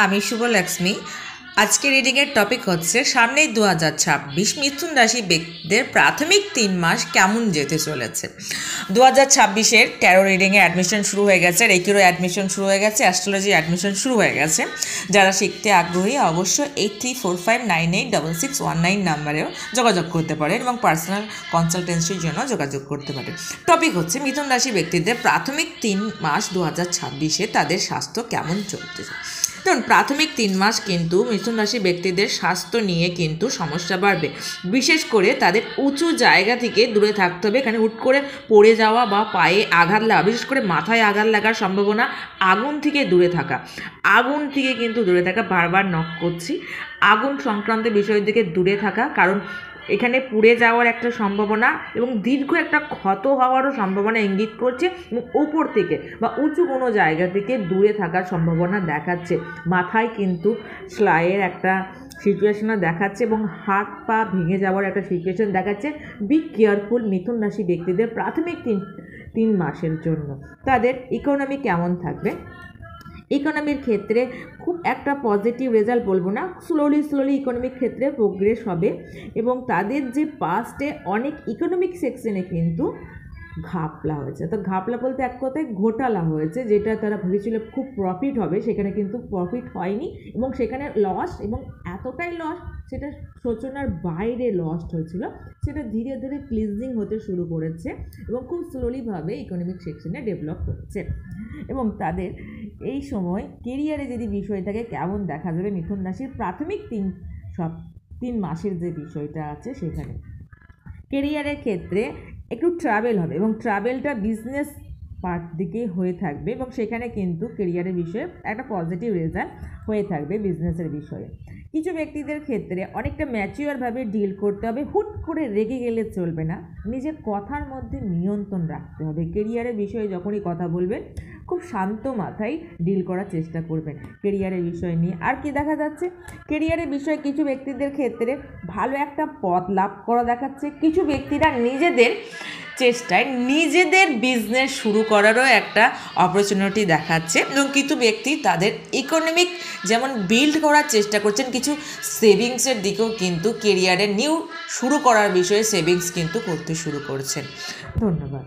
আমি শুভলক্ষ্মী। আজকে রিডিংয়ের টপিক হচ্ছে সামনেই 2026 মিথুন রাশি ব্যক্তিদের প্রাথমিক 3 মাস কেমন যেতে চলেছে। 2026-এর ট্যারো রিডিংয়ে অ্যাডমিশন শুরু হয়ে গেছে, রেকিরও অ্যাডমিশন শুরু হয়ে গেছে, অ্যাস্ট্রোলজি অ্যাডমিশন শুরু হয়ে গেছে। যারা শিখতে আগ্রহী অবশ্যই 8345986619 নাম্বারেও যোগাযোগ করতে পারেন এবং পার্সোনাল কনসালটেন্সির জন্য যোগাযোগ করতে পারেন। টপিক হচ্ছে মিথুন রাশি ব্যক্তিদের প্রাথমিক 3 মাস 2026-এ তাদের স্বাস্থ্য কেমন চলতেছে। ধরুন প্রাথমিক 3 মাস কিন্তু মিথুন রাশি ব্যক্তিদের স্বাস্থ্য নিয়ে কিন্তু সমস্যা বাড়বে। বিশেষ করে তাদের উঁচু জায়গা থেকে দূরে থাকতে হবে। এখানে হুট করে পড়ে যাওয়া বা পায়ে আঘাত লাগা, বিশেষ করে মাথায় আঘাত লাগার সম্ভাবনা। আগুন থেকে দূরে থাকা, আগুন থেকে কিন্তু দূরে থাকা, বারবার নক করছি, আগুন সংক্রান্ত বিষয়ের দিকে দূরে থাকা, কারণ এখানে পুড়ে যাওয়ার একটা সম্ভাবনা এবং দীর্ঘ একটা ক্ষত হওয়ারও সম্ভাবনা ইঙ্গিত করছে এবং ওপর থেকে বা উঁচু কোনো জায়গা থেকে দূরে থাকার সম্ভাবনা দেখাচ্ছে। মাথায় কিন্তু সেলাইয়ের একটা সিচুয়েশনও দেখাচ্ছে এবং হাত পা ভেঙে যাওয়ার একটা সিচুয়েশন দেখাচ্ছে। বি কেয়ারফুল মিথুন রাশি ব্যক্তিদের প্রাথমিক তিন মাসের জন্য। তাদের ইকোনমি কেমন থাকবে? ইকোনমির ক্ষেত্রে খুব একটা পজিটিভ রেজাল্ট বলবো না, স্লোলি ইকোনমিক ক্ষেত্রে প্রোগ্রেস হবে এবং তাদের যে পাস্টে অনেক ইকোনমিক সেকশনে কিন্তু ঘাপলা হয়েছে। তো ঘাপলা বলতে এক কথায় ঘোটালা হয়েছে, যেটা তারা ভেবেছিল খুব প্রফিট হবে, সেখানে কিন্তু প্রফিট হয়নি এবং সেখানে লস, এবং এতটাই লস সেটা সূচনার বাইরে লস হয়েছিল, সেটা ধীরে ধীরে ক্লিনজিং হতে শুরু করেছে এবং খুব স্লোলিভাবে ইকোনমিক সেকশনে ডেভেলপ হচ্ছে। এবং তাদের এই সময় কেরিয়ারে যদি বিষয় থাকে কেমন দেখা যাবে মিথুন রাশির প্রাথমিক 3 মাসের যে বিষয়টা আছে সেখানে। কেরিয়ারের ক্ষেত্রে একটু ট্রাভেল হবে এবং ট্রাভেলটা বিজনেস পার্ট দিকে হয়ে থাকবে এবং সেখানে কিন্তু কেরিয়ারের বিষয়ে একটা পজিটিভ রেজাল্ট হয়ে থাকবে বিজনেসের বিষয়ে। কিছু ব্যক্তিদের ক্ষেত্রে অনেকটা ম্যাচিওরভাবে ডিল করতে হবে, হুট করে রেগে গেলে চলবে না, নিজের কথার মধ্যে নিয়ন্ত্রণ রাখতে হবে। কেরিয়ারের বিষয়ে যখনই কথা বলবেন খুব শান্ত মাথায় ডিল করার চেষ্টা করবেন কেরিয়ারের বিষয় নিয়ে। আর কি দেখা যাচ্ছে কেরিয়ারের বিষয়ে কিছু ব্যক্তিদের ক্ষেত্রে ভালো একটা পথ লাভ করা দেখাচ্ছে। কিছু ব্যক্তিরা নিজেদের চেষ্টায় নিজেদের বিজনেস শুরু করারও একটা অপরচুনিটি দেখাচ্ছে এবং কিছু ব্যক্তি তাদের ইকোনমিক যেমন বিল্ড করার চেষ্টা করছেন, কিছু সেভিংসের দিকেও কিন্তু কেরিয়ারে নিউ শুরু করার বিষয়ে সেভিংস কিন্তু করতে শুরু করছেন। ধন্যবাদ।